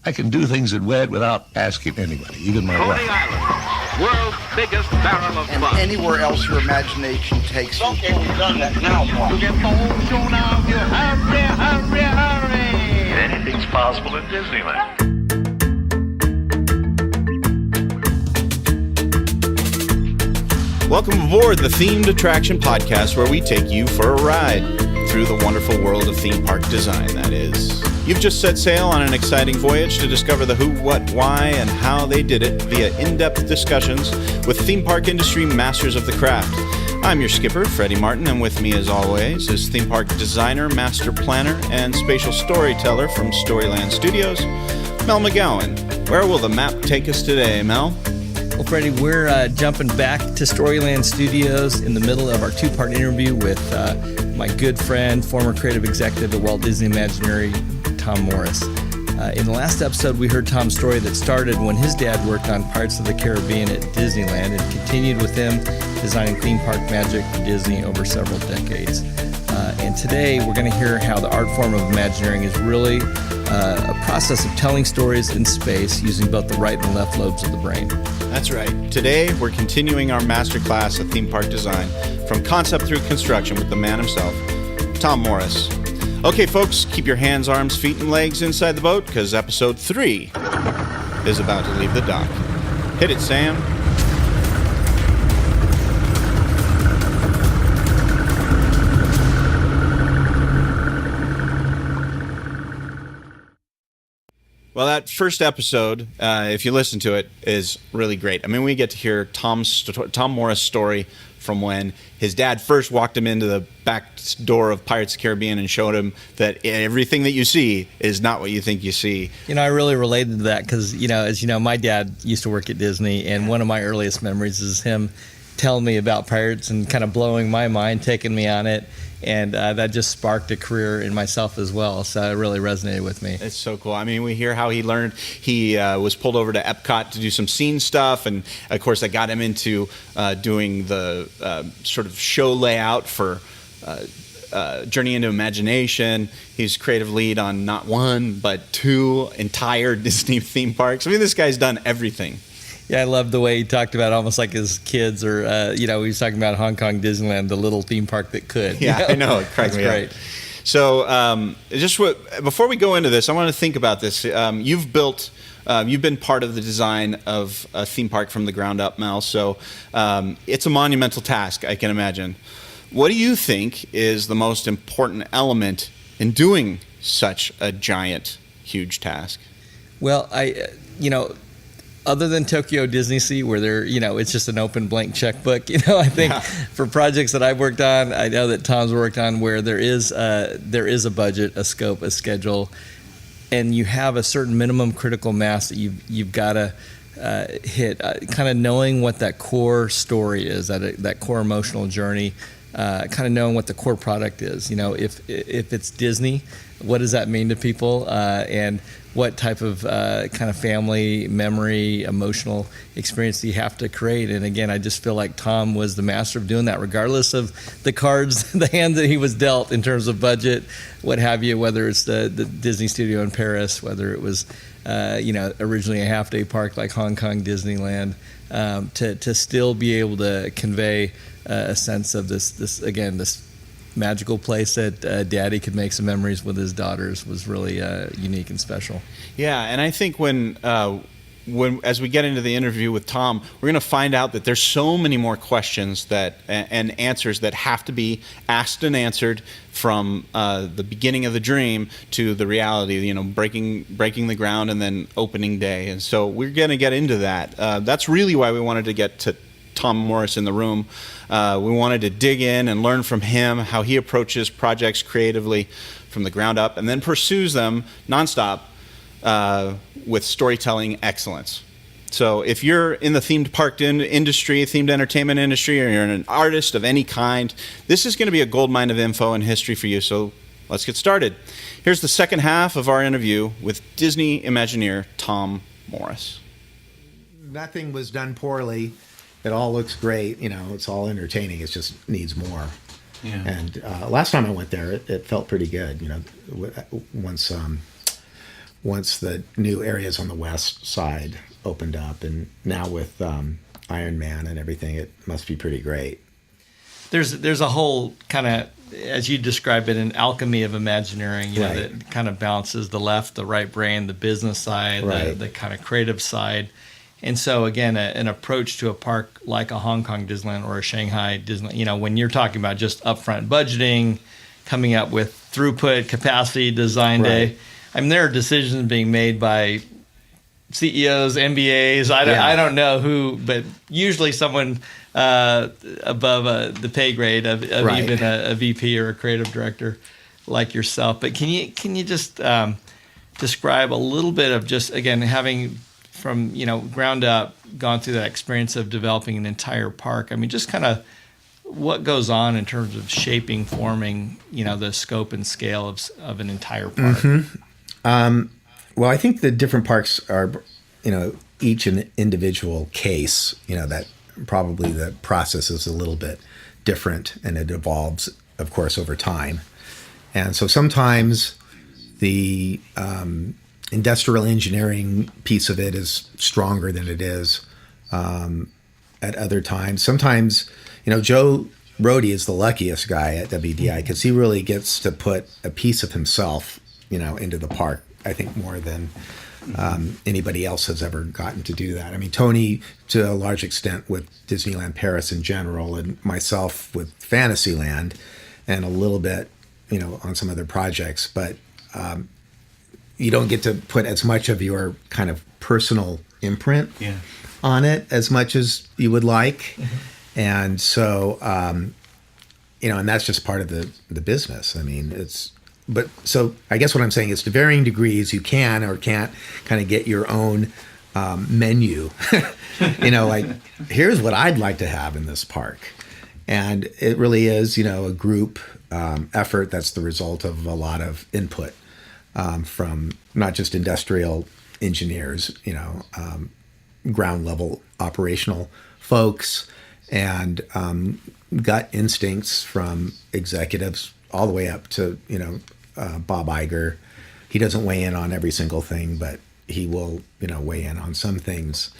I can do things at WED without asking anybody, even my wife. Coney Island, world's biggest barrel of And fun. anywhere else your imagination takes you. Okay, we've done that now, Paul. To get the whole show now, you hurry. Anything's possible in Disneyland. Welcome aboard the Themed Attraction Podcast, where we take you for a ride through the wonderful world of theme park design, that is. You've just set sail on an exciting voyage to discover the who, what, why, and how they did it via in-depth discussions with theme park industry masters of the craft. I'm your skipper, Freddy Martin, and with me as always is theme park designer, master planner, and spatial storyteller from Storyland Studios, Mel McGowan. Where will the map take us today, Mel? Well, Freddie, we're jumping back to Storyland Studios in the middle of our two-part interview with my good friend, former creative executive at Walt Disney Imagineering, Tom Morris. In the last episode, we heard Tom's story that started when his dad worked on Pirates of the Caribbean at Disneyland and continued with him designing theme park magic for Disney over several decades. And today, we're going to hear how the art form of Imagineering is really a process of telling stories in space using both the right and left lobes of the brain. That's right. Today, we're continuing our masterclass of theme park design from concept through construction with the man himself, Tom Morris. Okay, folks, keep your hands, arms, feet, and legs inside the boat because episode 3 is about to leave the dock. Hit it, Sam. Well, that first episode, if you listen to it, is really great. I mean, we get to hear Tom Morris' story from when his dad first walked him into the back door of Pirates of the Caribbean and showed him that everything that you see is not what you think you see. You know, I really related to that because, as you know, my dad used to work at Disney, and one of my earliest memories is him telling me about Pirates and kind of blowing my mind, taking me on it. And that just sparked a career in myself as well. So it really resonated with me. It's so cool. I mean, we hear how he learned. He was pulled over to Epcot to do some scene stuff. And, of course, that got him into doing the sort of show layout for Journey into Imagination. He's creative lead on not one, but 2 entire Disney theme parks. I mean, this guy's done everything. Yeah, I love the way he talked about almost like his kids, or he was talking about Hong Kong Disneyland, the little theme park that could. Yeah, I know. It cracks me up. Great. So, before we go into this, I want to think about this. You've been part of the design of a theme park from the ground up, Mel. So, it's a monumental task, I can imagine. What do you think is the most important element in doing such a giant, huge task? Well, other than Tokyo Disney Sea, where it's just an open blank checkbook, I think for projects that I've worked on, I know that Tom's worked on where there is a budget, a scope, a schedule, and you have a certain minimum critical mass that you've got to hit, kind of knowing what that core story is, that core emotional journey, kind of knowing what the core product is. If it's Disney, what does that mean to people, and what type of kind of family, memory, emotional experience do you have to create? And again, I just feel like Tom was the master of doing that, regardless of the cards, the hand that he was dealt in terms of budget, what have you, whether it's the Disney studio in Paris, whether it was originally a half-day park like Hong Kong Disneyland, to still be able to convey a sense of this magical place that Daddy could make some memories with his daughters was really unique and special. Yeah, and I think when as we get into the interview with Tom, we're going to find out that there's so many more questions and answers that have to be asked and answered from the beginning of the dream to the reality. Breaking the ground and then opening day, and so we're going to get into that. That's really why we wanted to get to Tom Morris in the room. We wanted to dig in and learn from him how he approaches projects creatively from the ground up and then pursues them nonstop with storytelling excellence. So if you're in the themed park industry, themed entertainment industry, or you're an artist of any kind, this is going to be a goldmine of info and history for you. So let's get started. Here's the second half of our interview with Disney Imagineer Tom Morris. Nothing was done poorly. It all looks great. It's all entertaining. It just needs more. Yeah. And last time I went there, it felt pretty good. Once once the new areas on the west side opened up, and now with Iron Man and everything, it must be pretty great. There's a whole kind of, as you describe it, an alchemy of Imagineering, you know, Right. that kind of balances the left, the right brain, the business side, Right. the kind of creative side. And so, again, an approach to a park like a Hong Kong Disneyland or a Shanghai Disneyland, you know, when you're talking about just upfront budgeting, coming up with throughput, capacity, design day, Right. I mean, there are decisions being made by CEOs, MBAs, Yeah. I don't know who, but usually someone above the pay grade of Right. even a VP or a creative director like yourself. But can you just describe a little bit of just, again, having from, you know, ground up gone through that experience of developing an entire park? I mean, just kind of what goes on in terms of shaping, forming, you know, the scope and scale of an entire park. Well, I think the different parks are, you know, each an individual case, you know, that probably the process is a little bit different, and it evolves, of course, over time. And so sometimes the industrial engineering piece of it is stronger than it is at other times. Sometimes, you know, Joe Rohde is the luckiest guy at WDI because he really gets to put a piece of himself, you know, into the park, I think, more than anybody else has ever gotten to do that. I mean, Tony, to a large extent, with Disneyland Paris in general, and myself with Fantasyland, and a little bit, you know, on some other projects. But you don't get to put as much of your kind of personal imprint on it as much as you would like. And so, you know, and that's just part of the business. I mean, but so I guess what I'm saying is, to varying degrees, you can or can't kind of get your own menu. You know, like, here's what I'd like to have in this park. And it really is, you know, a group effort that's the result of a lot of input from not just industrial engineers, you know, ground level operational folks, and gut instincts from executives all the way up to, you know, Bob Iger. He doesn't weigh in on every single thing, but he will, you know, weigh in on some things.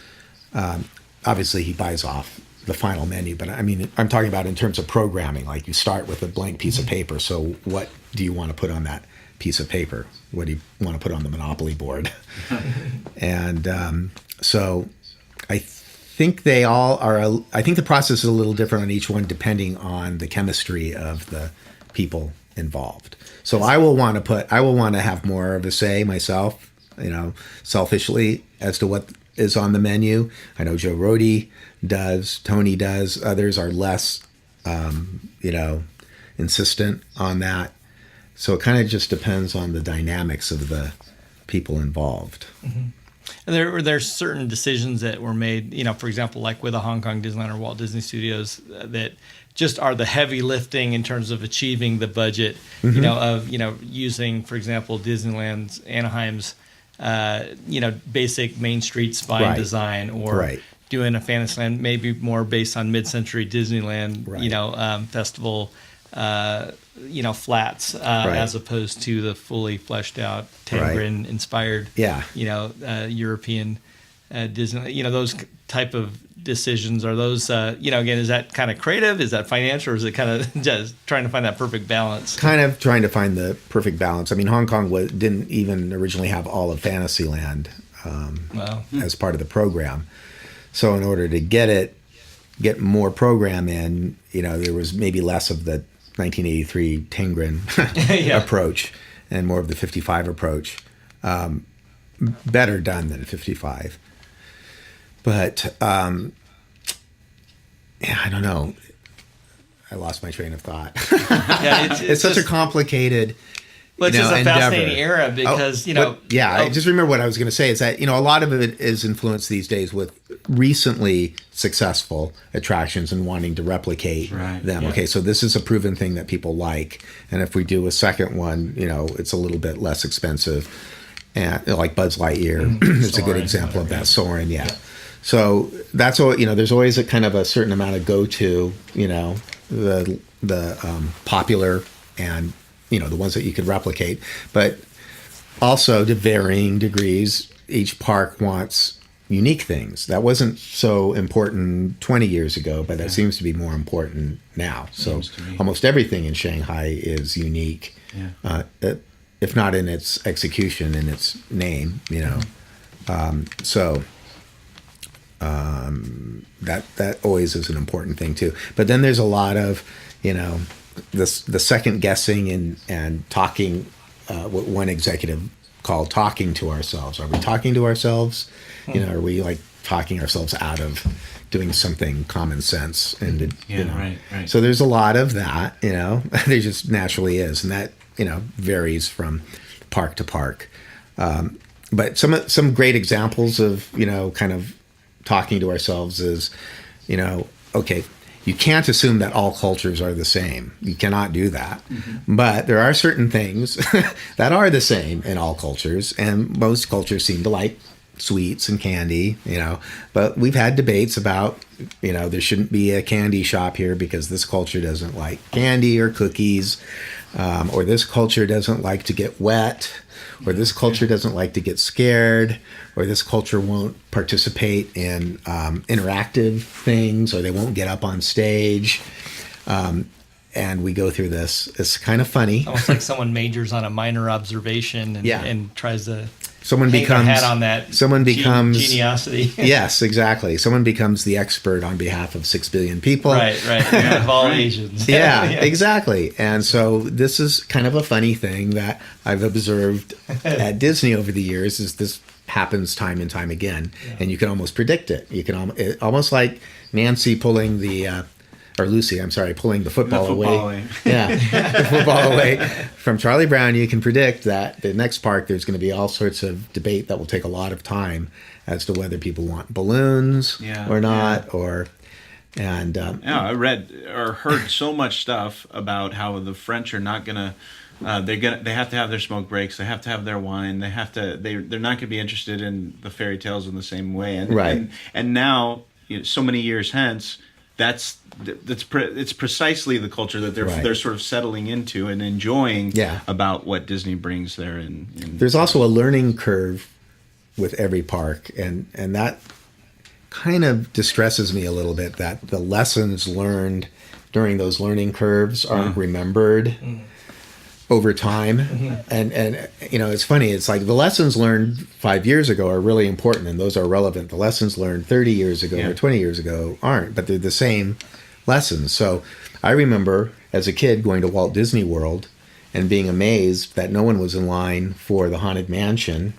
Obviously, he buys off the final menu, but I mean, I'm talking about in terms of programming. Like, you start with a blank piece of paper. So what do you want to put on that piece of paper? What do you want to put on the Monopoly board? And so I think they all are, I think the process is a little different on each one depending on the chemistry of the people involved. So I will want to have more of a say myself, you know, selfishly, as to what is on the menu. I know Joe Rohde does, Tony does, others are less, you know, insistent on that. So it kind of just depends on the dynamics of the people involved. Mm-hmm. And there's certain decisions that were made, you know, for example, like with a Hong Kong Disneyland or Walt Disney Studios, that just are the heavy lifting in terms of achieving the budget, you know, of, you know, using, for example, Disneyland's, Anaheim's, you know, basic Main Street spine design, or doing a Fantasyland maybe more based on mid-century Disneyland, you know, festival, you know, flats, as opposed to the fully fleshed out Tangren inspired, you know, European Disney, you know, those type of decisions. Are those, you know, again, is that kind of creative? Is that financial? Or is it kind of just trying to find that perfect balance? Kind of trying to find the perfect balance. I mean, Hong Kong didn't even originally have all of Fantasyland as part of the program. So in order to get more program in, you know, there was maybe less of the 1983 Tangren approach and more of the 55 approach. Better done than 55. But, yeah, I don't know. I lost my train of thought. It's such a complicated, well, it's just a endeavor. Fascinating era because, you know. I just remember what I was going to say is that, you know, a lot of it is influenced these days with recently successful attractions and wanting to replicate them. Yeah. Okay, so this is a proven thing that people like. And if we do a second one, you know, it's a little bit less expensive. And like Buzz Lightyear is a good example of that. Soarin', So that's all, you know, there's always a kind of a certain amount of go-to, you know, the popular and, you know, the ones that you could replicate. But also, to varying degrees, each park wants unique things. That wasn't so important 20 years ago, but that seems to be more important now. So almost everything in Shanghai is unique, if not in its execution, in its name, you know. That always is an important thing too. But then there's a lot of, you know, the second guessing and talking, what one executive called talking to ourselves. Are we talking to ourselves? You know, are we like talking ourselves out of doing something common sense? And you know, right. So there's a lot of that, you know, there just naturally is. And that, you know, varies from park to park. But some great examples of, you know, kind of talking to ourselves is, you know, okay, you can't assume that all cultures are the same. You cannot do that. But there are certain things that are the same in all cultures, and most cultures seem to like sweets and candy, you know. But we've had debates about, you know, there shouldn't be a candy shop here because this culture doesn't like candy or cookies, or this culture doesn't like to get wet, or this culture doesn't like to get scared, or this culture won't participate in interactive things, or they won't get up on stage. And we go through this. It's kind of funny. Almost like someone majors on a minor observation and tries to hang their hat on that. Someone becomes geniosity. Yes, exactly. Someone becomes the expert on behalf of 6 billion people. Right. Of all Asians. Yeah, exactly. And so this is kind of a funny thing that I've observed at Disney over the years. Is this happens time and time again, and you can almost predict it. You can almost like Nancy pulling the. Or Lucy, I'm sorry, pulling the football away. Yeah, the football away from Charlie Brown. You can predict that the next park, there's going to be all sorts of debate that will take a lot of time as to whether people want balloons or not, I read or heard so much stuff about how the French are not gonna. They have to have their smoke breaks. They have to have their wine. They're not going to be interested in the fairy tales in the same way. And now, you know, so many years hence. It's precisely the culture that they're sort of settling into and enjoying about what Disney brings there. And there's also a learning curve with every park, and that kind of distresses me a little bit that the lessons learned during those learning curves aren't remembered over time. And you know, it's funny, it's like the lessons learned 5 years ago are really important and those are relevant. The lessons learned 30 years ago or 20 years ago aren't, but they're the same lessons. So I remember as a kid going to Walt Disney World and being amazed that no one was in line for the Haunted Mansion,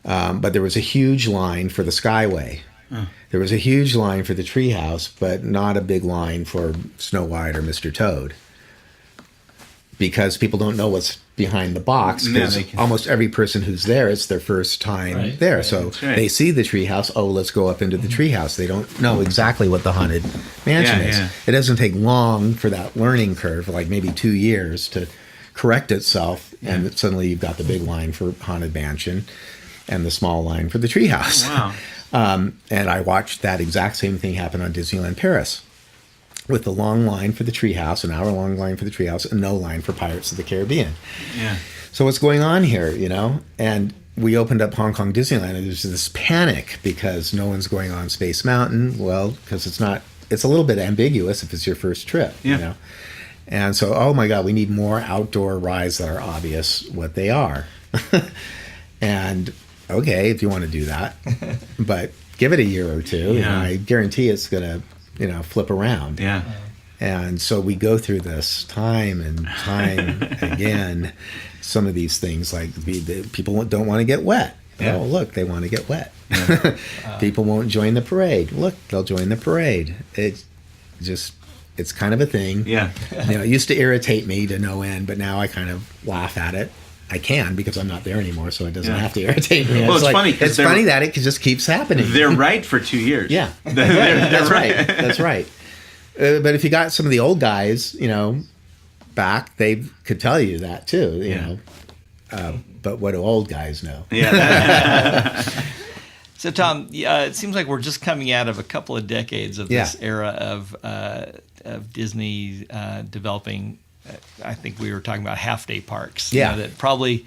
but there was a huge line for the Skyway. There was a huge line for the Treehouse, but not a big line for Snow White or Mr. Toad. Because people don't know what's behind the box, because almost every person who's there, it's their first time there. So they see the treehouse, let's go up into the treehouse. They don't know exactly what the Haunted Mansion is. It doesn't take long for that learning curve, like maybe 2 years, to correct itself, and suddenly you've got the big line for Haunted Mansion and the small line for the treehouse. Wow. And I watched that exact same thing happen on Disneyland Paris, with the long line for the treehouse, an hour-long line for the treehouse, and no line for Pirates of the Caribbean. Yeah. So what's going on here, you know? And we opened up Hong Kong Disneyland, and there's this panic because no one's going on Space Mountain. Well, because it's a little bit ambiguous if it's your first trip, you know? And so, oh my God, we need more outdoor rides that are obvious what they are. And okay, if you want to do that, but give it a year or two, and I guarantee it's going to, you know, flip around. Yeah. And so we go through this time and time again. Some of these things, like people don't want to get wet. Oh, look, they want to get wet. People won't join the parade. Look, they'll join the parade. It's kind of a thing. Yeah. You know, it used to irritate me to no end, but now I kind of laugh at it. I can, because I'm not there anymore, so it doesn't have to irritate me. Well, it's funny. It's funny that it just keeps happening. They're right for 2 years. Yeah, that's right. That's right. But if you got some of the old guys, you know, back, they could tell you that too. You know, but what do old guys know? Yeah. So, Tom, it seems like we're just coming out of a couple of decades of this era of Disney developing. I think we were talking about half-day parks. Yeah. You know, that probably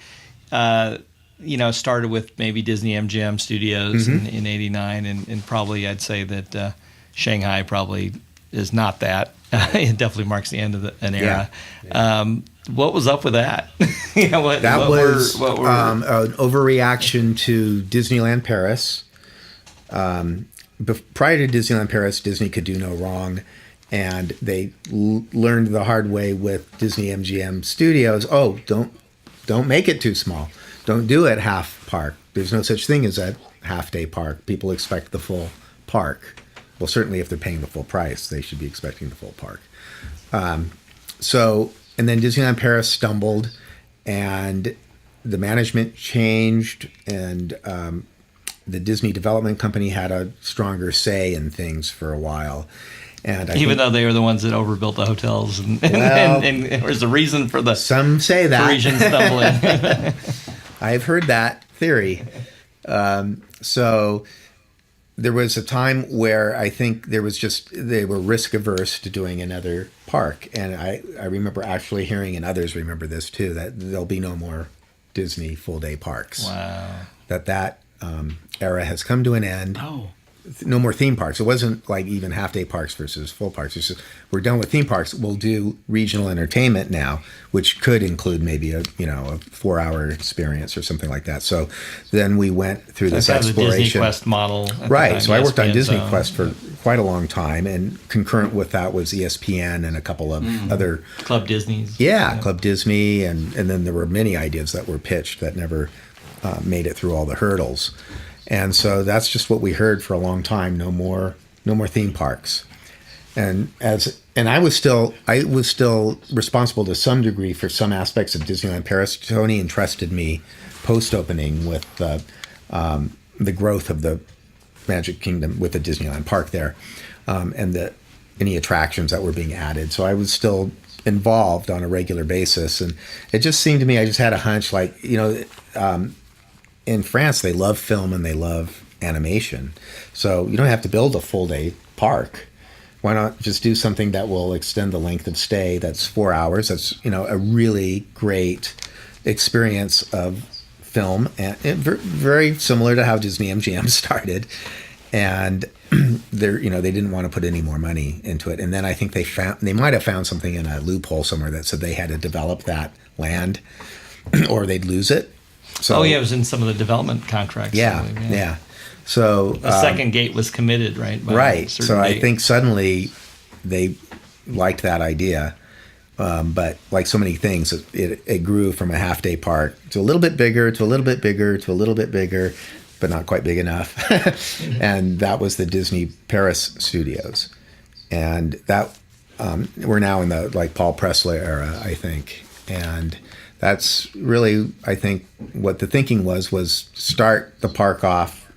started with maybe Disney MGM Studios in '89, and probably I'd say that Shanghai probably is not that. It definitely marks the end of an era. Yeah. What was up with that? That was an overreaction to Disneyland Paris. Prior to Disneyland Paris, Disney could do no wrong, and they learned the hard way with Disney MGM Studios. Oh, don't make it too small. Don't do it half park. There's no such thing as a half-day park. People expect the full park. Well, certainly if they're paying the full price, they should be expecting the full park. And then Disneyland Paris stumbled, and the management changed, and the Disney Development Company had a stronger say in things for a while. And even though they were the ones that overbuilt the hotels, and it was the reason for the some say that Parisian stumbling. I've heard that theory. So there was a time where I think they were risk averse to doing another park. And I remember actually hearing, and others remember this too, that there'll be no more Disney full day parks. Wow. That era has come to an end. Oh. No more theme parks. It wasn't like even half day parks versus full parks. It's just, we're done with theme parks. We'll do regional entertainment now, which could include maybe a 4-hour experience or something like that. So then we went through this exploration. The Disney Quest model. Right. So I worked on Disney Quest for quite a long time, and concurrent with that was ESPN and a couple of other Club Disneys. Yeah, Club Disney, and then there were many ideas that were pitched that never made it through all the hurdles. And so that's just what we heard for a long time. No more theme parks. And I was still responsible to some degree for some aspects of Disneyland Paris. Tony entrusted me post-opening with the growth of the Magic Kingdom with the Disneyland Park there, and any attractions that were being added. So I was still involved on a regular basis, and it just seemed to me, I just had a hunch, like, in France, they love film and they love animation. So you don't have to build a full day park. Why not just do something that will extend the length of stay? That's 4 hours. That's, a really great experience of film, and very similar to how Disney MGM started. And they didn't want to put any more money into it. And then I think they might have found something in a loophole somewhere that said they had to develop that land or they'd lose it. So, it was in some of the development contracts. Yeah. So the second gate was committed, right? Right. So I think suddenly they liked that idea, but like so many things, it grew from a half-day park to a little bit bigger, to a little bit bigger, to a little bit bigger, but not quite big enough. And that was the Disney Paris Studios, and that we're now in the Paul Pressler era, I think, and. That's really, I think, what the thinking was start the park off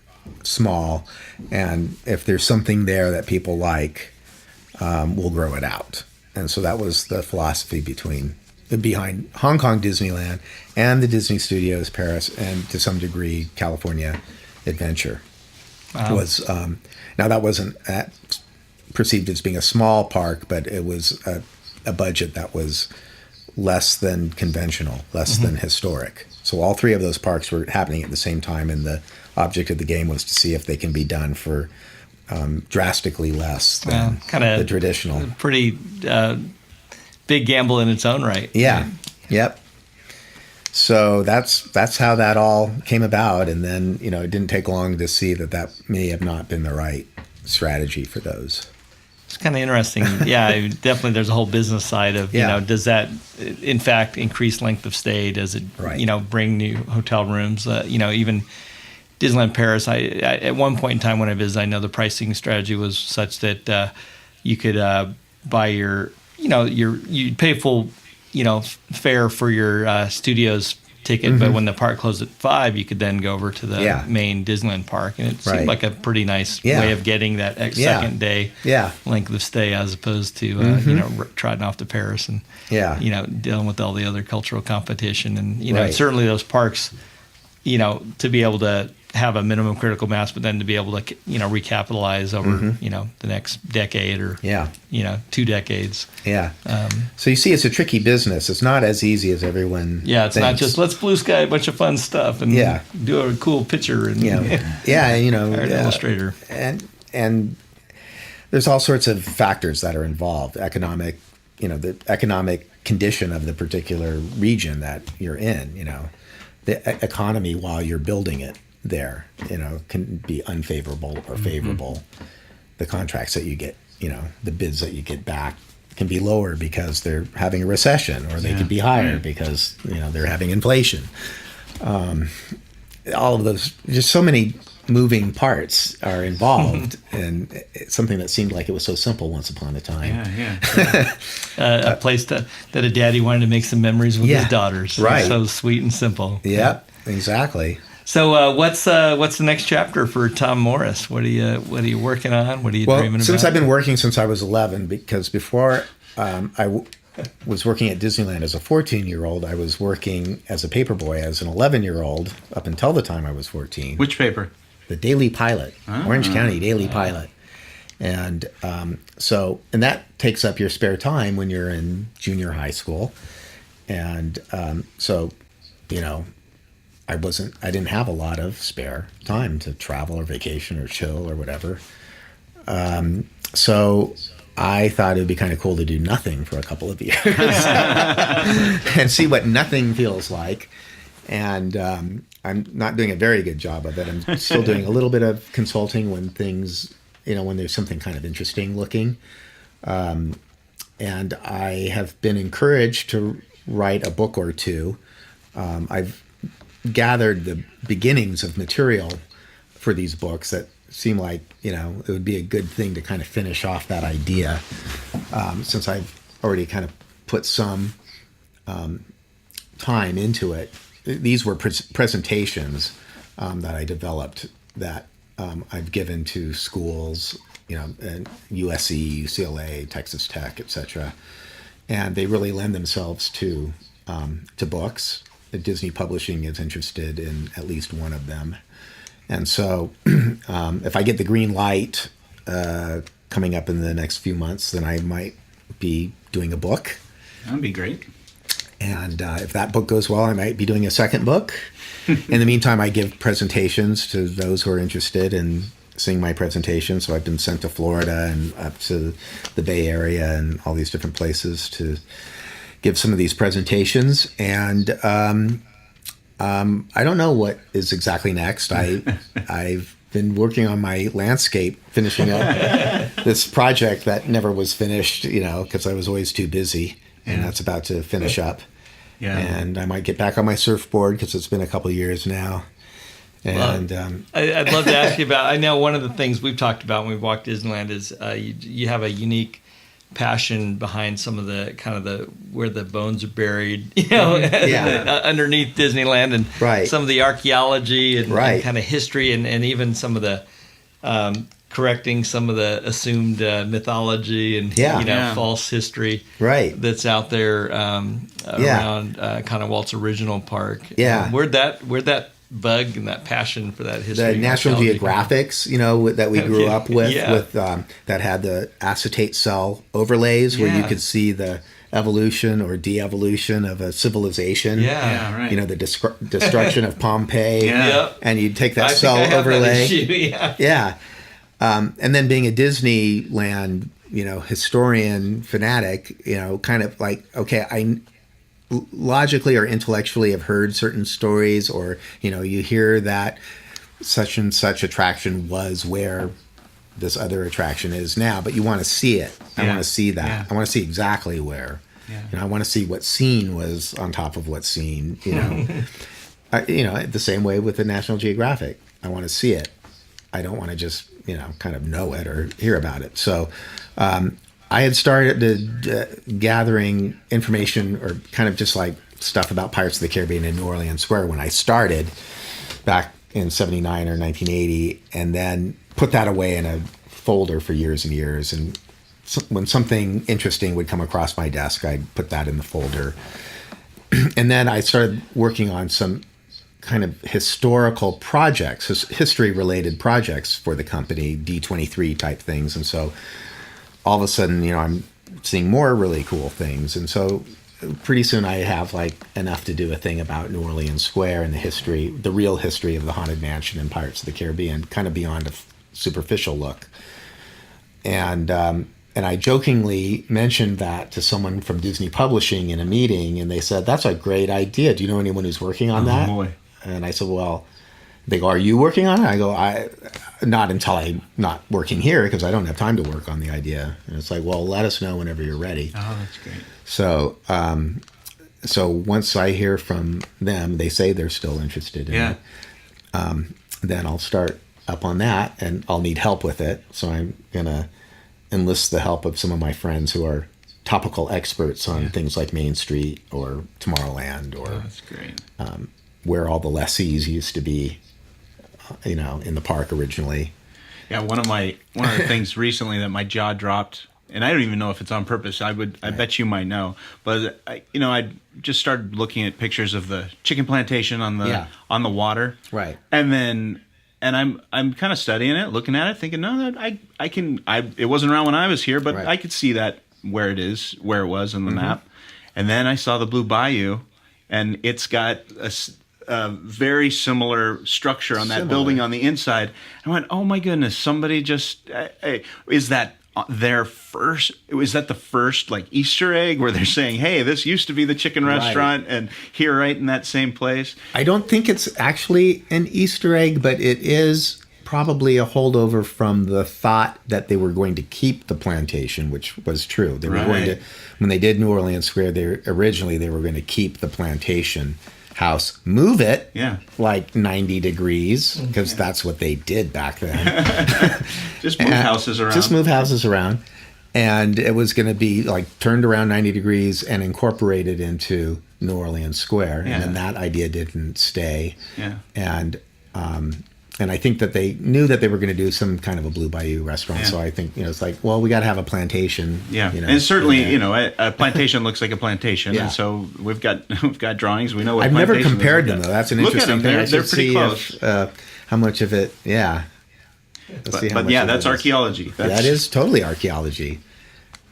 small, and if there's something there that people like, we'll grow it out. And so that was the philosophy behind Hong Kong Disneyland and the Disney Studios Paris, and to some degree California Adventure. Wow. Was now that wasn't perceived as being a small park, but it was a budget that was less than conventional, less than historic. So all three of those parks were happening at the same time, and the object of the game was to see if they can be done for drastically less than the traditional. Pretty big gamble in its own right. Yeah. Yep. So that's how that all came about, and then it didn't take long to see that may have not been the right strategy for those. It's kind of interesting. Yeah, definitely there's a whole business side of, does that, in fact, increase length of stay? Does it, bring new hotel rooms? Even Disneyland Paris, I at one point in time when I visited, I know the pricing strategy was such that you could buy you'd pay full, fare for your studio's ticket, but when the park closed at 5, you could then go over to the main Disneyland park, and it seemed like a pretty nice way of getting that second day length of stay, as opposed to trotting off to Paris and dealing with all the other cultural competition, and certainly those parks, to be able to have a minimum critical mass, but then to be able to, recapitalize over, the next decade or, 2 decades. Yeah. So you see, it's a tricky business. It's not as easy as everyone it's thinks. not just let's blue sky a bunch of fun stuff and do a cool picture and hire an illustrator. And there's all sorts of factors that are involved. Economic, the economic condition of the particular region that you're in, the economy while you're building it there, can be unfavorable or favorable. The contracts that you get, the bids that you get back can be lower because they're having a recession, or they could be higher because, they're having inflation. All of those, just so many moving parts are involved, and it's something that seemed like it was so simple once upon a time. A place that a daddy wanted to make some memories with his daughters. Right. So sweet and simple. Yeah, exactly. So what's the next chapter for Tom Morris? What are you working on? What are you dreaming about? Since I've been working since I was 11, because before was working at Disneyland as a 14-year-old, I was working as a paperboy as an 11-year-old up until the time I was 14. Which paper? The Daily Pilot, Orange County Daily Pilot. And and that takes up your spare time when you're in junior high school. And I didn't have a lot of spare time to travel or vacation or chill or whatever. So I thought it would be kind of cool to do nothing for a couple of years and see what nothing feels like. And I'm not doing a very good job of it. I'm still doing a little bit of consulting when things, when there's something kind of interesting looking. And I have been encouraged to write a book or two. I've gathered the beginnings of material for these books that seem like, it would be a good thing to kind of finish off that idea, since I've already kind of put some time into it. These were presentations that I developed that I've given to schools, and USC, UCLA, Texas Tech, etc. And they really lend themselves to books. Disney Publishing is interested in at least one of them. And so if I get the green light coming up in the next few months, then I might be doing a book. That'd be great. And if that book goes well, I might be doing a second book. In the meantime, I give presentations to those who are interested in seeing my presentation. So I've been sent to Florida and up to the Bay Area and all these different places to give some of these presentations. And I don't know what is exactly next. I've been working on my landscape, finishing up this project that never was finished, because I was always too busy. And that's about to finish up. Yeah. And I might get back on my surfboard because it's been a couple of years now. And I'd love to ask you about, I know one of the things we've talked about when we've walked Disneyland is you have a unique passion behind some of the kind of the where the bones are buried, underneath Disneyland, and some of the archaeology and kind of history and even some of the correcting some of the assumed mythology and false history that's out there around kind of Walt's original park. Where'd that bug and that passion for that history? The National Geographics, that we grew up with that had the acetate cell overlays where you could see the evolution or de-evolution of a civilization. The destruction of Pompeii. And you'd take that cell overlay. And then being a Disneyland, historian fanatic, kind of like, okay, I logically or intellectually have heard certain stories, or, you hear that such and such attraction was where this other attraction is now, but you want to see it. I want to see that. I want to see exactly where. I want to see what scene was on top of what scene, the same way with the National Geographic. I want to see it. I don't want to just, kind of know it or hear about it. So I had started gathering information or kind of just like stuff about Pirates of the Caribbean in New Orleans Square when I started back in 79 or 1980, and then put that away in a folder for years and years. And when something interesting would come across my desk, I'd put that in the folder. And then I started working on some kind of historical projects, history-related projects for the company, D23 type things. And so all of a sudden, I'm seeing more really cool things. And so pretty soon I have like enough to do a thing about New Orleans Square and the real history of the Haunted Mansion in Pirates of the Caribbean, kind of beyond a superficial look. And I jokingly mentioned that to someone from Disney Publishing in a meeting, and they said, "That's a great idea. Do you know anyone who's working on that?" Boy. And I said, "Well," they go, "Are you working on it?" I go, not until I'm not working here, because I don't have time to work on the idea." And it's like, "Well, let us know whenever you're ready." Oh, that's great. So, so once I hear from them, they say they're still interested in it. Then I'll start up on that, and I'll need help with it. So I'm gonna enlist the help of some of my friends who are topical experts on things like Main Street or Tomorrowland, or that's great. Where all the lessees used to be, in the park originally. Yeah, one of the things recently that my jaw dropped, and I don't even know if it's on purpose. I bet you might know, but I just started looking at pictures of the chicken plantation on the water, Right. And I'm kind of studying it, looking at it, thinking, no, I can. It wasn't around when I was here, but Right. I could see that where it was on the map. And then I saw the Blue Bayou, and it's got a very similar structure on that building on the inside. I went, oh my goodness, somebody just is that their first? Was that the first like Easter egg where they're saying, hey, this used to be the chicken restaurant, and here, right in that same place? I don't think it's actually an Easter egg, but it is probably a holdover from the thought that they were going to keep the plantation, which was true. They were going to, when they did New Orleans Square, they were going to keep the plantation house, move it like 90 degrees, because that's what they did back then. Just move houses around. And it was going to be like turned around 90 degrees and incorporated into New Orleans Square. And then that idea didn't stay. Yeah. And I think that they knew that they were going to do some kind of a Blue Bayou restaurant. Yeah. So I think, it's like, well, we got to have a plantation. Yeah. And certainly, a plantation looks like a plantation. Yeah. And so we've got drawings. We know what I've never plantation compared looks them, like. though. That's an Look at interesting them. thing. They're pretty close. How much of it, But that's archaeology. That is totally archaeology.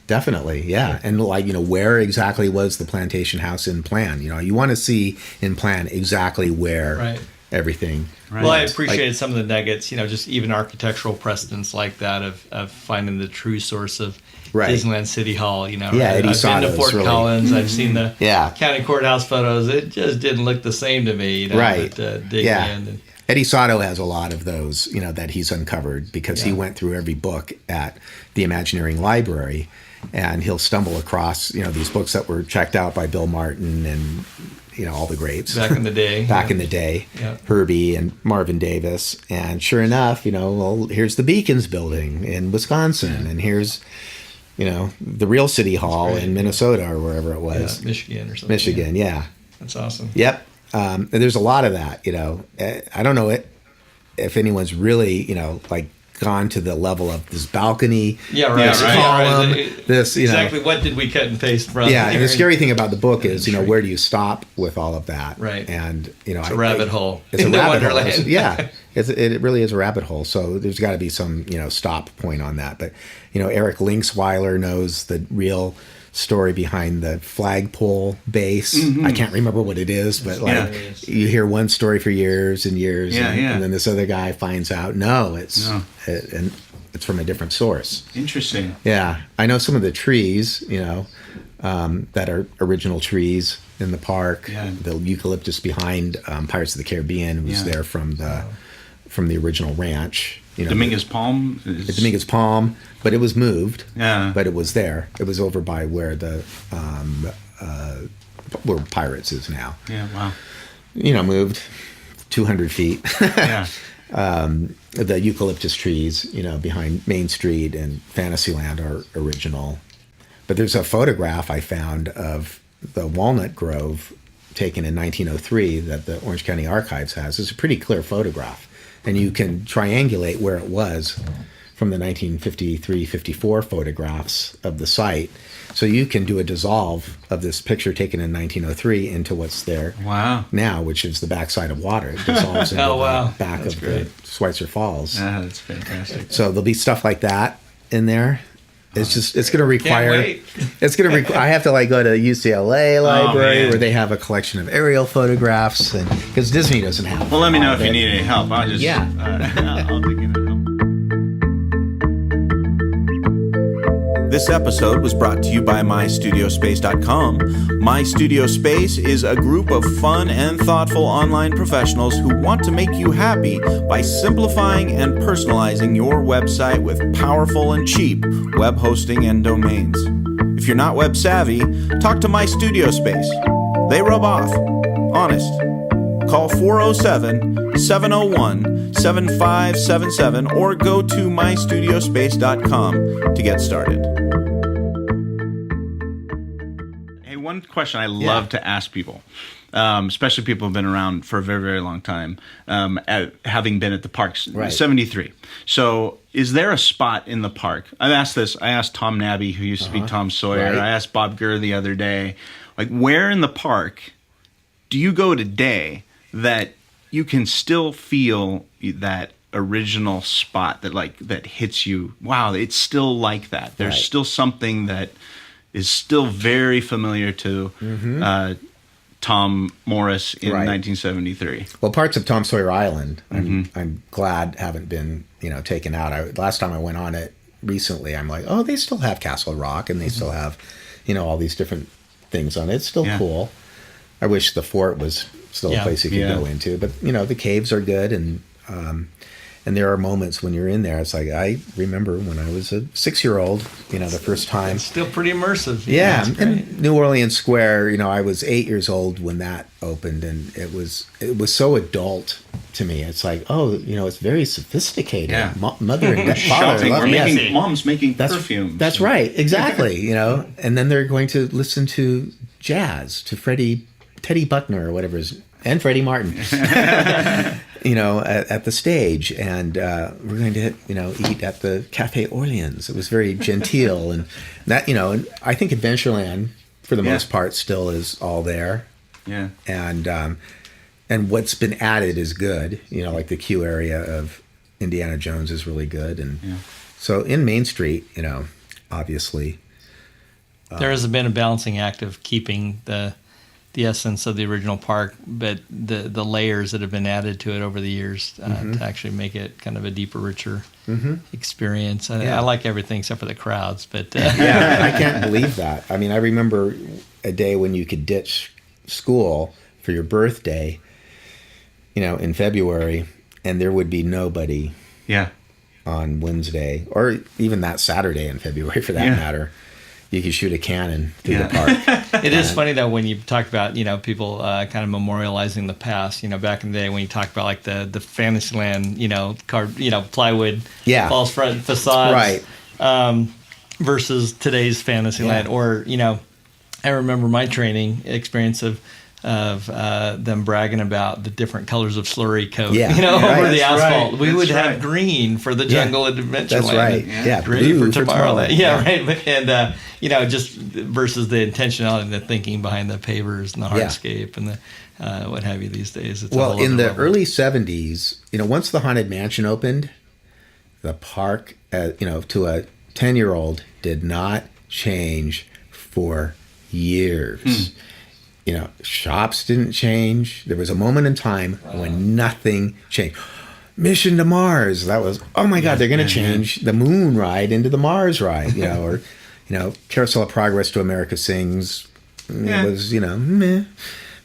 Definitely, yeah. And where exactly was the plantation house in plan? You want to see in plan exactly where everything. Right. Well, I appreciated some of the nuggets, just even architectural precedents like that of finding the true source of Disneyland City Hall. Eddie I've been to Sotto's Fort really. Collins. I've seen the Yeah. county courthouse photos. It just didn't look the same to me. Right. But, digging in and, Eddie Sotto has a lot of those, that he's uncovered because he went through every book at the Imagineering Library, and he'll stumble across, these books that were checked out by Bill Martin and, all the greats. back in the day. In the day, Yeah. Herbie and Marvin Davis. And sure enough, here's the Beacons building in Wisconsin, and here's, the real City Hall in Minnesota or wherever it was. Yeah, Michigan or something. Michigan, yeah. That's awesome. Yep. And there's a lot of that, I don't know if anyone's really, gone to the level of this balcony, this column, this, exactly what did we cut and paste from? Yeah, and the scary thing about the book is, where do you stop with all of that? Right. And, it's a rabbit hole. It's a rabbit hole. Wonderland. Yeah, it really is a rabbit hole. So there's got to be some, stop point on that. But, Eric Linksweiler knows the real story behind the flagpole base. I can't remember what it is, but you hear one story for years and years, and then this other guy finds out and it's from a different source. Interesting. Yeah, I know some of the trees, that are original trees in the park. Yeah. The eucalyptus behind Pirates of the Caribbean was there from the original ranch. Dominguez Palm. The Dominguez Palm, but it was moved. Yeah. But it was there. It was over by where the where Pirates is now. Yeah. Wow. Moved 200 feet. Yeah. The eucalyptus trees, behind Main Street and Fantasyland are original. But there's a photograph I found of the Walnut Grove taken in 1903 that the Orange County Archives has. It's a pretty clear photograph, and you can triangulate where it was from the 1953-54 photographs of the site. So you can do a dissolve of this picture taken in 1903 into what's there now, which is the backside of water. It dissolves into the back of the Schweitzer Falls. Yeah, that's fantastic. So there'll be stuff like that in there. It's going to require. It's going to require. I have to go to UCLA library where they have a collection of aerial photographs, and because Disney doesn't have. Well, let me know if you need any help. I'll just I'll begin to help. This episode was brought to you by MyStudioSpace.com. MyStudioSpace is a group of fun and thoughtful online professionals who want to make you happy by simplifying and personalizing your website with powerful and cheap web hosting and domains. If you're not web savvy, talk to MyStudioSpace. They rub off. Honest. Call 407-701-7577 or go to MyStudioSpace.com to get started. Hey, one question I love to ask people, especially people who've been around for a very, very long time, having been at the parks, 73. So is there a spot in the park? I've asked this. I asked Tom Nabby, who used to be Tom Sawyer. I asked Bob Gurr the other day, where in the park do you go today that you can still feel that original spot that hits you? Wow, it's still like that. There's still something that is still very familiar to Tom Morris in 1973. Well, parts of Tom Sawyer Island, I'm glad haven't been taken out. Last time I went on it recently, I'm like, oh, they still have Castle Rock and they still have all these different things on it. It's still cool. I wish the fort was still a place you could go into, but the caves are good, and there are moments when you're in there. It's I remember when I was a 6-year-old, the first time. It's still pretty immersive. Yeah, and New Orleans Square. I was 8 years old when that opened, and it was so adult to me. It's it's very sophisticated. Yeah. Mother and father, mom's making perfume. That's right, exactly. And then they're going to listen to jazz, to Teddy Buckner or whatever and Freddie Martin, at the stage, and we're going to eat at the Cafe Orleans. It was very genteel, and that and I think Adventureland for the most part still is all there. Yeah, and what's been added is good. Like the queue area of Indiana Jones is really good, and so in Main Street, obviously there has been a balancing act of keeping the essence of the original park, but the layers that have been added to it over the years to actually make it kind of a deeper, richer experience. I like everything except for the crowds, but I can't believe that. I mean, I remember a day when you could ditch school for your birthday, in February, and there would be nobody on Wednesday or even that Saturday in February for that matter. You could shoot a cannon through the park. It is funny though when you talk about people kind of memorializing the past. Back in the day when you talk about the Fantasyland plywood false front facades, versus today's Fantasyland, or I remember my training experience of them bragging about the different colors of slurry coat, over the asphalt. We would have green for the jungle at Adventureland. That's right. Gray for Tomorrowland. Right. And just versus the intentionality and the thinking behind the pavers and the hardscape and the what have you these days. It's in the early 70s, once the Haunted Mansion opened, the park, to a 10-year-old did not change for years. Shops didn't change. There was a moment in time when nothing changed. Mission to Mars. That was, oh my God, they're going to change the moon ride into the Mars ride, or, Carousel of Progress to America Sings. It was, meh.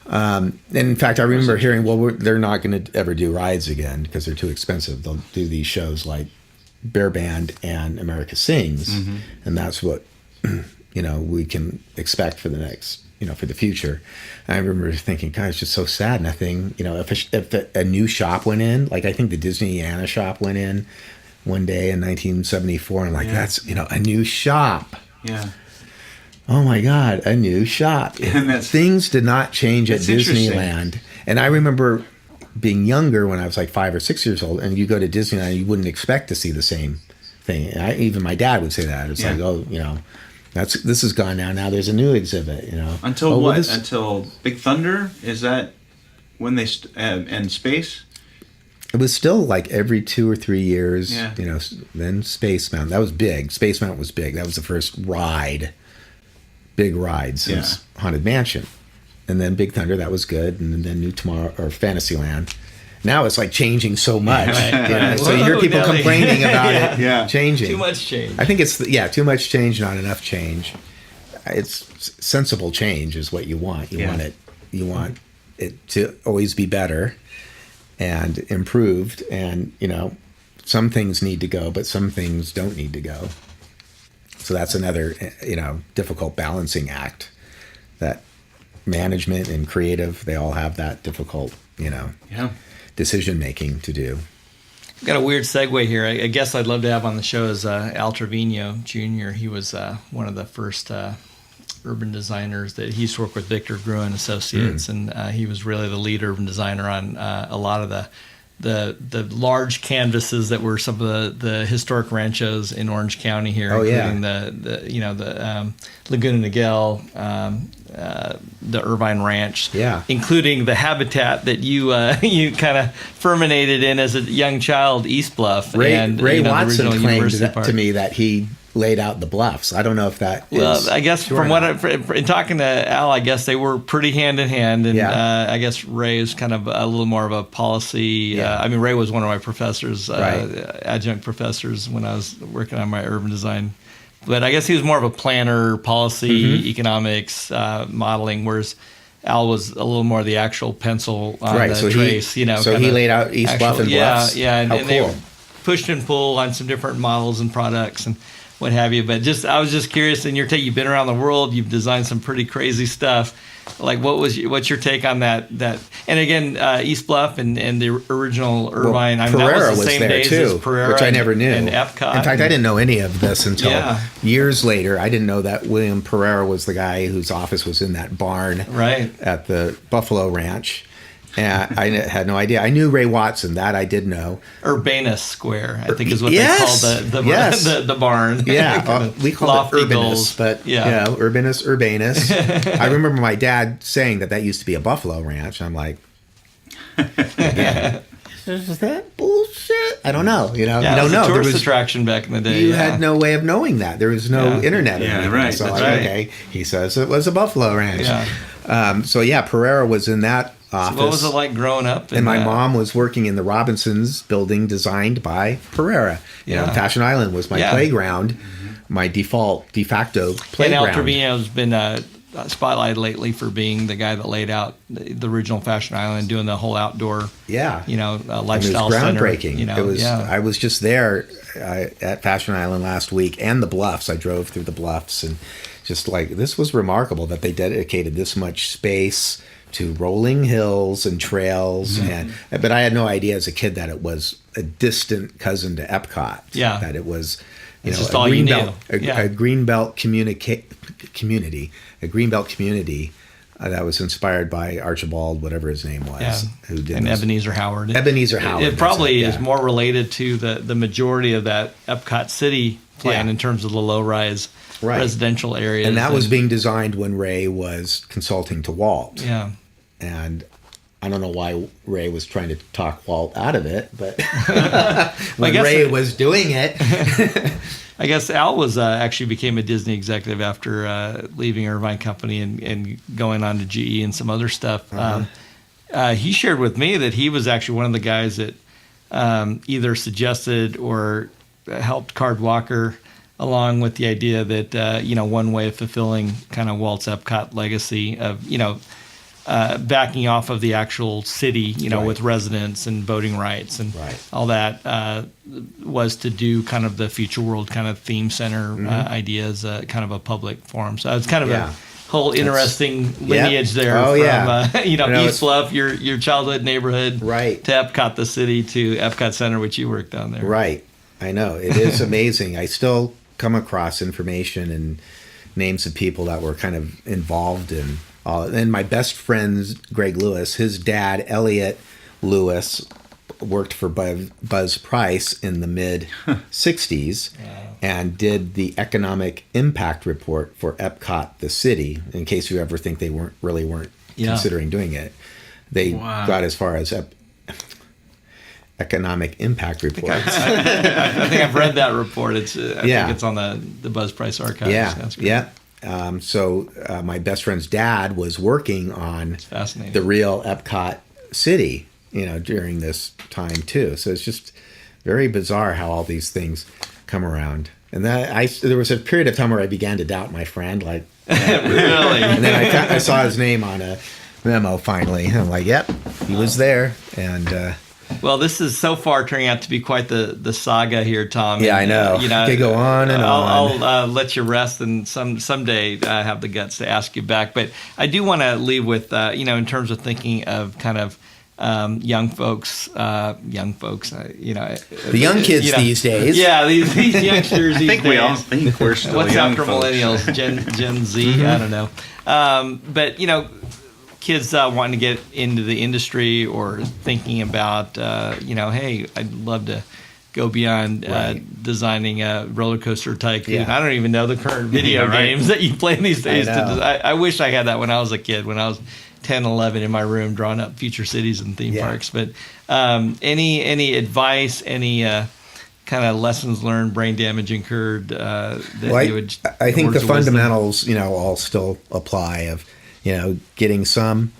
And in fact, I remember hearing, they're not going to ever do rides again because they're too expensive. They'll do these shows like Bear Band and America Sings. And that's what, we can expect for the next, for the future. I remember thinking, God, it's just so sad. Nothing, if a new shop went in, I think the Disneyana shop went in one day in 1974, and that's, a new shop. Yeah. Oh my God, a new shop. Things did not change at Disneyland. And I remember being younger when I was 5 or 6 years old, and you go to Disneyland, you wouldn't expect to see the same thing. Even my dad would say that. It's like, oh, this is gone now. Now there's a new exhibit. Until oh, what? Well, Until Big Thunder? Is that when they and Space? It was still like every 2 or 3 years. Yeah. Then Space Mountain. That was big. Space Mountain was big. That was the first big ride since Haunted Mansion. And then Big Thunder, that was good. And then New Tomorrow or Fantasyland. Now it's like changing so much. So you hear people complaining about it changing. Too much change. I think it's too much change, not enough change. It's sensible change is what you want. You want it to always be better and improved. And some things need to go, but some things don't need to go. So that's another difficult balancing act that management and creative, they all have that difficult decision making to do. Got a weird segue here. I guess I'd love to have on the show is Al Trevino Jr. He was one of the first urban designers that he used to work with Victor Gruen Associates, and he was really the lead urban designer on a lot of the large canvases that were some of the historic ranchos in Orange County here, including the Laguna Niguel, the Irvine Ranch, including the habitat that you kind of ferminated in as a young child, East Bluff. Ray Watson claimed to me that he laid out the bluffs. I don't know if that is. Well, I guess in talking to Al, I guess they were pretty hand in hand, and I guess Ray is kind of a little more of a policy. Ray was one of my professors, adjunct professors when I was working on my urban design. But I guess he was more of a planner, policy, economics, modeling, whereas Al was a little more the actual pencil on the trace. He laid out East Bluff and Bluffs. And cool. they pushed and pulled on some different models and products and what have you. But I was just curious. In your take, you've been around the world. You've designed some pretty crazy stuff. Like, what's your take on that? And again, East Bluff and the original Irvine. Pereira that was the same there days too, as Pereira, which I never knew. And Epcot. In fact, I didn't know any of this until years later. I didn't know that William Pereira was the guy whose office was in that barn at the Buffalo Ranch. And I had no idea. I knew Ray Watson. That I did know. Urbanus Square, I think, is what they call the barn. Yeah, we call it Urbanus, but Urbanus. I remember my dad saying that used to be a buffalo ranch. I'm like, is that bullshit? I don't know. You don't know. It was a tourist attraction back in the day. You had no way of knowing that. There was no internet. So okay, he says it was a buffalo ranch. Pereira was in that office. So what was it like growing up? And my mom was working in the Robinsons building designed by Pereira. Fashion Island was my playground, my de facto playground. And Al Trevino's been spotlighted lately for being the guy that laid out the original Fashion Island, doing the whole outdoor, lifestyle center. Groundbreaking. It was. I was just there at Fashion Island last week, and the Bluffs. I drove through the Bluffs, and just like this was remarkable that they dedicated this much space to rolling hills and trails, but I had no idea as a kid that it was a distant cousin to Epcot. Yeah, that it was, a greenbelt community that was inspired by Archibald, whatever his name was, who did Ebenezer Howard. It probably is more related to the majority of that Epcot City plan in terms of the low-rise residential areas. And that was being designed when Ray was consulting to Walt. Yeah. And I don't know why Ray was trying to talk Walt out of it, but when Ray was doing it. I guess Al was actually became a Disney executive after leaving Irvine Company and going on to GE and some other stuff. He shared with me that he was actually one of the guys that either suggested or helped Card Walker along with the idea that, one way of fulfilling kind of Walt's Epcot legacy of, backing off of the actual city, with residents and voting rights and all that was to do kind of the Future World kind of theme center ideas, kind of a public forum. So it's kind of a whole interesting lineage there from, East Bluff, your childhood neighborhood, to Epcot, the city, to Epcot Center, which you worked on there. Right. I know. It is amazing. I still come across information and names of people that were kind of involved in all. And my best friend's Greg Lewis, his dad, Elliot Lewis, worked for Buzz Price in the mid 60s and did the economic impact report for Epcot, the city, in case you ever think they weren't considering doing it. They got as far as economic impact reports. I think I've read that report. I think it's on the Buzz Price archives. Yeah, That's great. yeah. So my best friend's dad was working on the real Epcot city, during this time too. So it's just very bizarre how all these things come around. And there was a period of time where I began to doubt my friend, like, really. And then I saw his name on a memo finally. I'm like, yep, he was there. And well, this is so far turning out to be quite the saga here, Tom. Yeah, and, I know. They go on and on. I'll let you rest, and someday I have the guts to ask you back. But I do want to leave with, in terms of thinking of kind of young folks, the young kids these days. Yeah, these youngsters these days. I think we all think we're still What's young after folks. millennials, Gen Z? I don't know. But kids wanting to get into the industry or thinking about, hey, I'd love to go beyond designing a roller coaster tycoon. Yeah. I don't even know the current video games that you play these days. I wish I had that when I was a kid, when I was 10, 11 in my room drawing up future cities and theme parks. But any advice, any kind of lessons learned, brain damage incurred that you would... I think the words of wisdom? fundamentals, all still apply of, getting some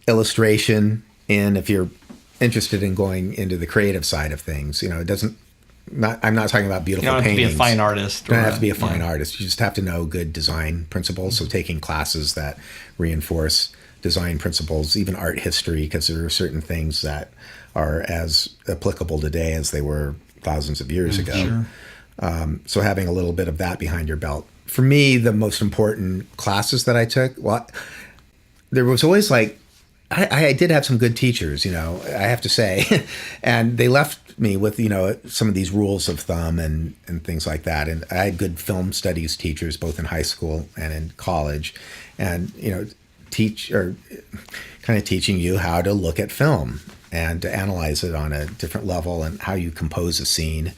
illustration in if you're interested in going into the creative side of things. It doesn't... I'm not talking about beautiful paintings. You don't have to be a fine artist. You don't have to be a fine artist. You just have to know good design principles. So taking classes that reinforce design principles, even art history, because there are certain things that are as applicable today as they were thousands of years ago. Sure. So having a little bit of that behind your belt. For me, the most important classes that I took, there was always I did have some good teachers, I have to say, and they left me with, some of these rules of thumb and things like that. And I had good film studies teachers, both in high school and in college, and, teaching you how to look at film and to analyze it on a different level and how you compose a scene.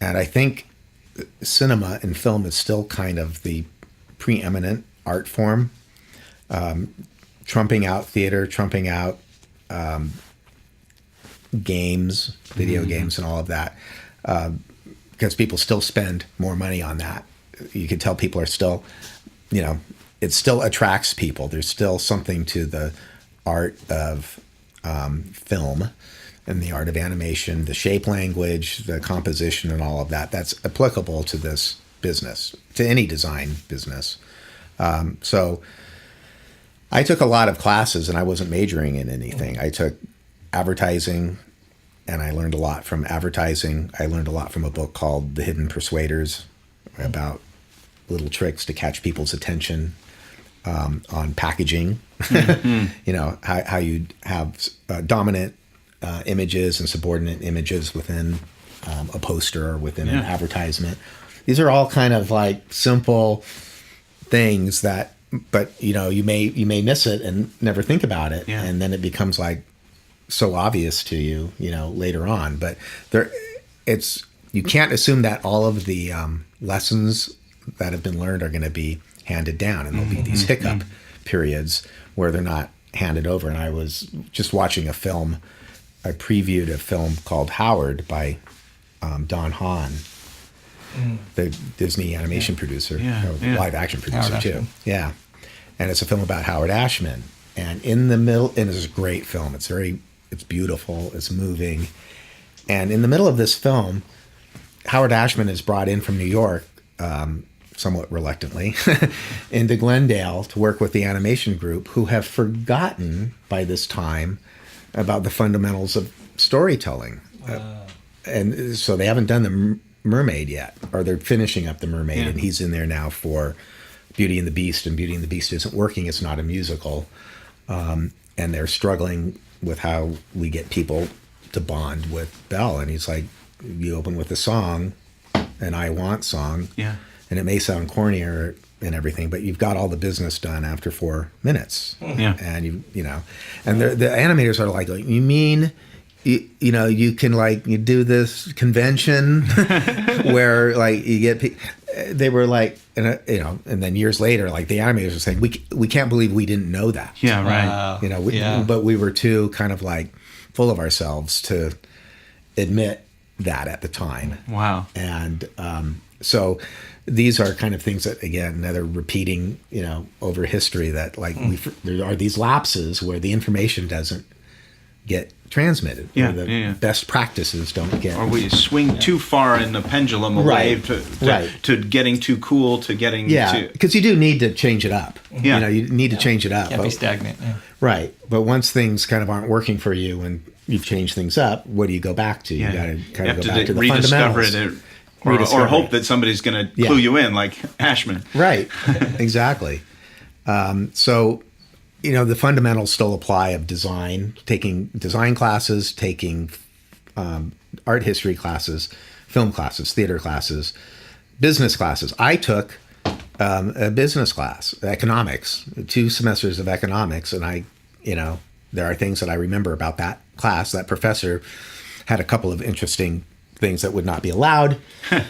And I think cinema and film is still kind of the preeminent art form, trumping out theater, trumping out games, video games and all of that, because people still spend more money on that. You can tell people are still, it still attracts people. There's still something to the art of film and the art of animation, the shape language, the composition and all of that. That's applicable to this business, to any design business. So I took a lot of classes and I wasn't majoring in anything. I took advertising and I learned a lot from advertising. I learned a lot from a book called The Hidden Persuaders about little tricks to catch people's attention on packaging. How you have dominant images and subordinate images within a poster or within an advertisement. These are all kind of simple things that, but you may miss it and never think about it, and then it becomes so obvious to you, later on. But you can't assume that all of the lessons that have been learned are going to be handed down, and there'll be these hiccup periods where they're not handed over. And I was just watching I previewed a film called Howard by Don Hahn, the Disney animation producer, live action producer too. Yeah. And it's a film about Howard Ashman. And in the middle, and it's a great film. It's beautiful. It's moving. And in the middle of this film, Howard Ashman is brought in from New York, somewhat reluctantly, into Glendale to work with the animation group, who have forgotten by this time about the fundamentals of storytelling. And so they haven't done the Mermaid yet, or they're finishing up the Mermaid, and he's in there now for Beauty and the Beast, and Beauty and the Beast isn't working. It's not a musical. And they're struggling with how we get people to bond with Belle. And he's like, you open with a song, an I Want song, and it may sound cornier and everything, but you've got all the business done after 4 minutes. And and the animators are like, you mean you know, you can like you do this convention where like you get they were like, and you know, and then years later, like the animators were saying, we can't believe we didn't know that. Yeah, right. Wow. You know, Yeah. but we were too kind of like full of ourselves to admit that at the time. Wow. And so these are kind of things that, again, that are repeating, you know, over history that like there are these lapses where the information doesn't get transmitted. Yeah, or the yeah. best practices don't get. Or we swing too far in the pendulum away Right. to getting too cool to getting Yeah, to... because you do need to change it up. Yeah. You know, you need to change it up. Can't be stagnant. Yeah. Right. But once things kind of aren't working for you and you've changed things up, what do you go back to? Yeah. You got to kind of You go have back to the rediscover fundamentals. it or Rediscover hope it. that somebody's going to Yeah. clue you in, like Ashman. Right. Exactly. So, you know, the fundamentals still apply of design, taking design classes, taking art history classes, film classes, theater classes, business classes. I took a business class, economics, 2 semesters of economics. And I, you know, there are things that I remember about that class. That professor had a couple of interesting things that would not be allowed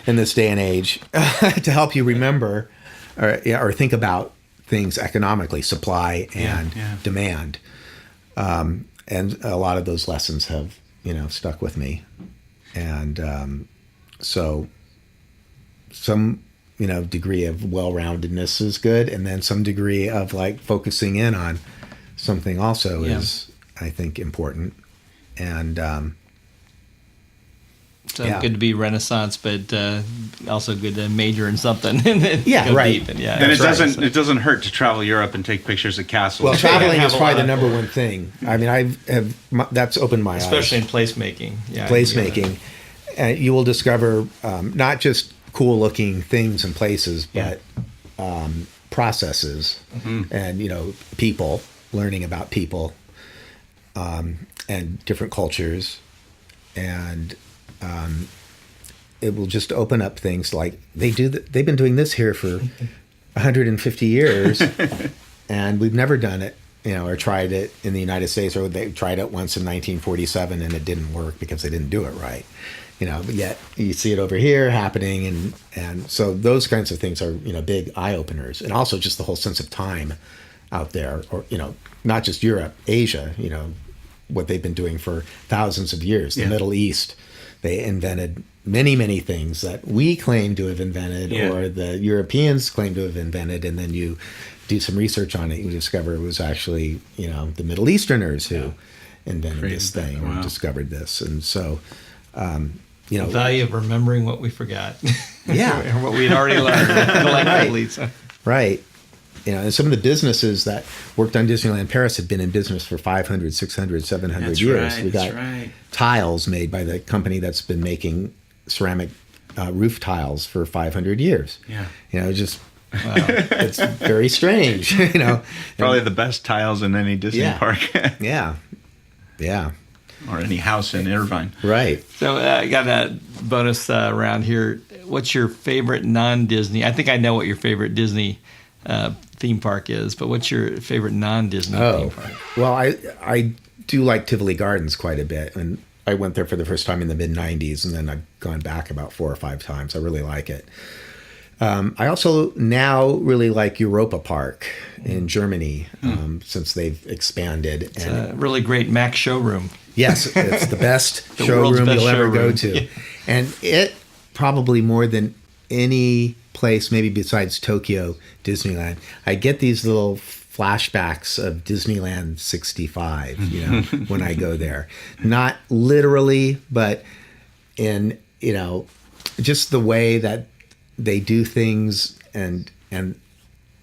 in this day and age to help you remember or think about things economically, supply and demand. And a lot of those lessons have, you know, stuck with me. And so some, you know, degree of well-roundedness is good. And then some degree of like focusing in on something also is, I think, important. And So good to be Renaissance, but also good to major in something. And Yeah, go right. deep. And, And it That's right. doesn't hurt to travel Europe and take pictures of castles. well, traveling Have is a probably lot the of- number one thing. I mean, that's opened my especially eyes. in placemaking. Yeah, Placemaking. You will discover not just cool-looking things and places, but processes and, you know, people, learning about people and different cultures. And it will just open up things like they've been doing this here for 150 years and we've never done it, you know, or tried it in the United States, or they tried it once in 1947 and it didn't work because they didn't do it right, you know, but yet you see it over here happening. And so those kinds of things are, you know, big eye openers. And also just the whole sense of time out there, or, you know, not just Europe, Asia, you know, what they've been doing for thousands of years. The Middle East, they invented many, many things that we claim to have invented, or the Europeans claim to have invented. And then you do some research on it, you discover it was actually, you know, the Middle Easterners who invented this thing or discovered this. And so, you know, The value of remembering what we forgot. Yeah. or what we had already learned collectively. So. right. You know, and some of the businesses that worked on Disneyland Paris had been in business for 500, 600, 700 That's years. right, We got that's right. tiles made by the company that's been making ceramic roof tiles for 500 years. Yeah. You know, just it's very strange, you know. Probably the best tiles in any Disney park Yeah. Yeah. or any house in Irvine. Right. So I got a bonus round here. What's your favorite non-Disney? I think I know what your favorite Disney theme park is, but what's your favorite non-Disney theme park? Well, I do like Tivoli Gardens quite a bit, and I went there for the first time in the mid-'90s, and then I've gone back about 4 or 5 times. I really like it. I also now really like Europa Park in Germany, since they've expanded. It's a really great Mac showroom. Yes, it's the best The world's showroom best you'll ever go showroom. to. Yeah. And it probably more than any place, maybe besides Tokyo Disneyland, I get these little flashbacks of Disneyland 65, you know, when I go there. Not literally, but in, you know, just the way that they do things, and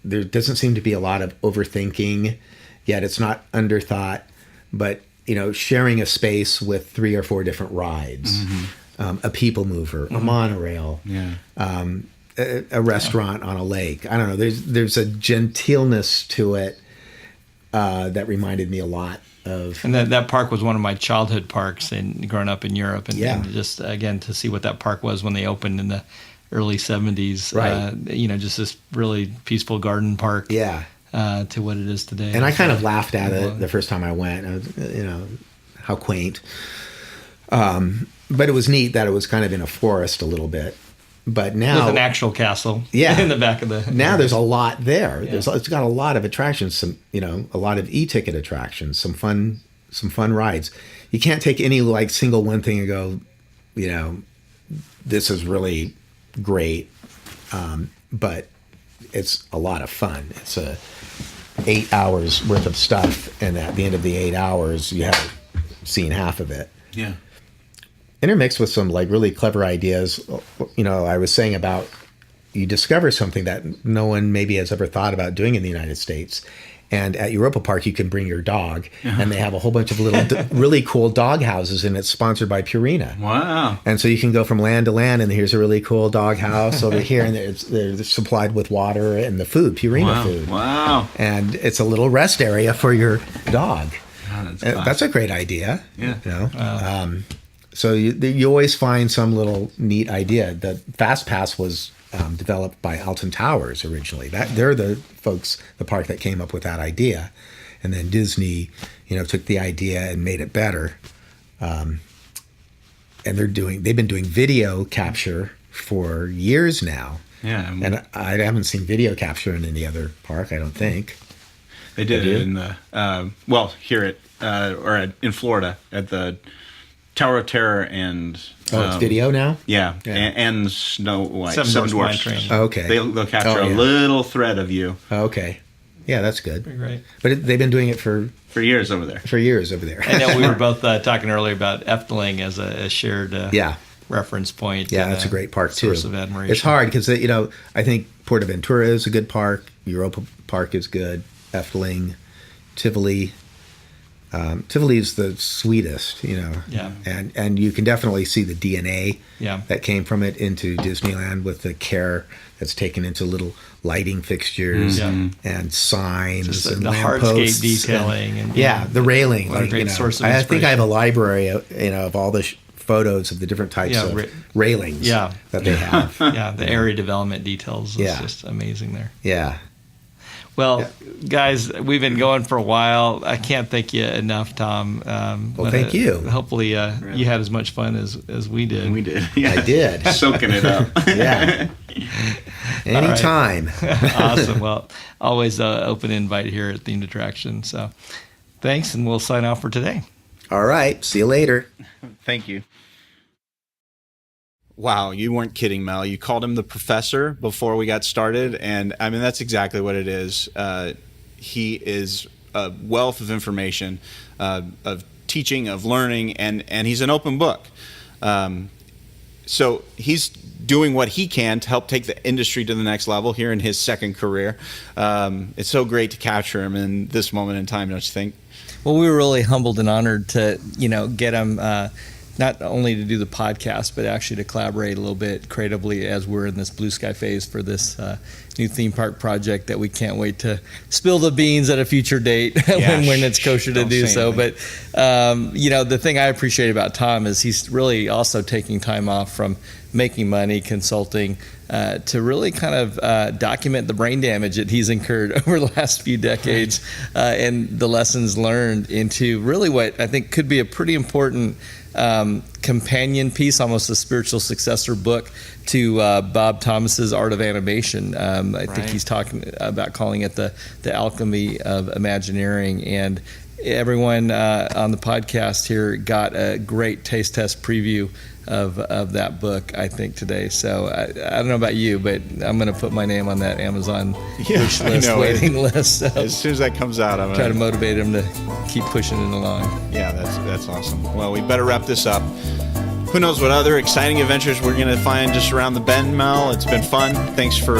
there doesn't seem to be a lot of overthinking, yet it's not underthought, but, you know, sharing a space with 3 or 4 different rides, a people mover, a monorail, a restaurant on a lake. I don't know. There's a genteelness to it that reminded me a lot of. And that park was one of my childhood parks and growing up in Europe. And, Yeah. and just, again, to see what that park was when they opened in the early 70s. Right. You know, just this really peaceful garden park. Yeah. To what it is today. And I kind of laughed at it the first time I went. You know, how quaint. But it was neat that it was kind of in a forest a little bit. But now, with an actual castle, yeah, in the back of the. Now there's a lot there. Yeah. It's got a lot of attractions. Some, a lot of e-ticket attractions. Some fun rides. You can't take any like single one thing and go, this is really great. But it's a lot of fun. It's 8 hours worth of stuff, and at the end of the 8 hours, you haven't seen half of it. Yeah. Intermixed with some like really clever ideas. I was saying about you discover something that no one maybe has ever thought about doing in the United States. And at Europa Park, you can bring your dog, and they have a whole bunch of little really cool dog houses, and it's sponsored by Purina. Wow. And so you can go from land to land, and here's a really cool dog house over here, and they're supplied with water and the food, Purina food. Wow. And it's a little rest area for your dog. Oh, that's a great idea. Yeah. Wow. So you always find some little neat idea. The Fast Pass was developed by Alton Towers originally. They're the folks, the park that came up with that idea, and then Disney, took the idea and made it better. And they've been doing video capture for years now. Yeah. And I haven't seen video capture in any other park, I don't think. They did it in the here in Florida at the Tower of Terror and it's video now. Yeah. And Snow White, Seven Dwarfs Dwarfs. Train. Oh, okay. They'll capture a little thread of you. Oh, okay. Yeah, that's good. Great. But they've been doing it for years over there. I know we were both talking earlier about Efteling as a shared reference point. Yeah, that's a great park too. Source of admiration. It's hard because I think Portaventura is a good park. Europa Park is good. Efteling, Tivoli. Tivoli is the sweetest, Yeah. And you can definitely see the DNA that came from it into Disneyland with the care that's taken into little lighting fixtures and signs just and the lampposts hardscape detailing and the railing. what a great source of I think I have a inspiration. library, of all the photos of the different types of railings that they have. The area development details is just amazing there. Yeah. Well, guys, we've been going for a while. I can't thank you enough, Tom. Thank you. Hopefully, you had as much fun as we did. We did. Yeah. I did. Soaking it up. Yeah. Anytime. Awesome. Well, always open invite here at Themed Attraction. So thanks, and we'll sign off for today. All right. See you later. Thank you. Wow, you weren't kidding, Mel. You called him the professor before we got started, and I mean, that's exactly what it is. He is a wealth of information, of teaching, of learning, and he's an open book. So he's doing what he can to help take the industry to the next level here in his second career. It's so great to capture him in this moment in time, don't you think? Well, we were really humbled and honored to, get him not only to do the podcast, but actually to collaborate a little bit creatively as we're in this blue sky phase for this new theme park project that we can't wait to spill the beans at a future date when it's kosher to do so. But, the thing I appreciate about Tom is he's really also taking time off from making money, consulting, to really kind of document the brain damage that he's incurred over the last few decades and the lessons learned into really what I think could be a pretty important companion piece, almost a spiritual successor book to Bob Thomas's Art of Animation. I think he's talking about calling it the Alchemy of Imagineering, and everyone on the podcast here got a great taste test preview of that book, I think, today. So I don't know about you, but I'm going to put my name on that Amazon wish list, waiting list. So as soon as that comes out, I'm try to motivate him to keep pushing it along. Yeah, that's awesome. Well, we better wrap this up. Who knows what other exciting adventures we're going to find just around the bend, Mel. It's been fun. Thanks for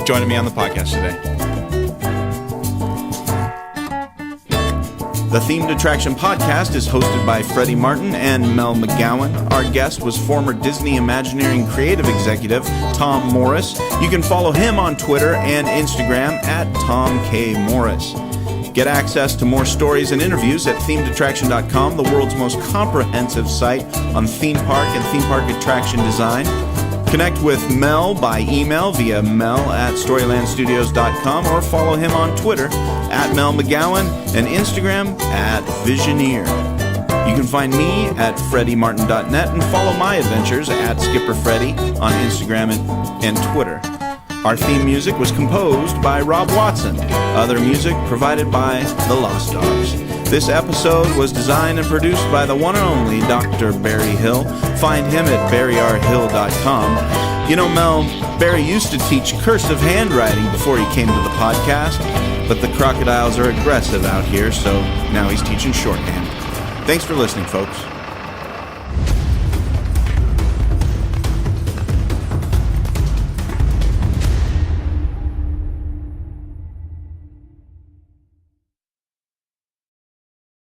joining me on the podcast today. The Themed Attraction podcast is hosted by Freddy Martin and Mel McGowan. Our guest was former Disney Imagineering creative executive Tom Morris. You can follow him on Twitter and Instagram at Tom K. Morris. Get access to more stories and interviews at themedattraction.com, the world's most comprehensive site on theme park and theme park attraction design. Connect with Mel by email via mel@storylandstudios.com or follow him on Twitter at Mel McGowan and Instagram at Visioneer. You can find me at freddymartin.net and follow my adventures at SkipperFreddy on Instagram and Twitter. Our theme music was composed by Rob Watson. Other music provided by The Lost Dogs. This episode was designed and produced by the one and only Dr. Barry Hill. Find him at barryrhill.com. You know, Mel, Barry used to teach cursive handwriting before he came to the podcast, but the crocodiles are aggressive out here, so now he's teaching shorthand. Thanks for listening, folks.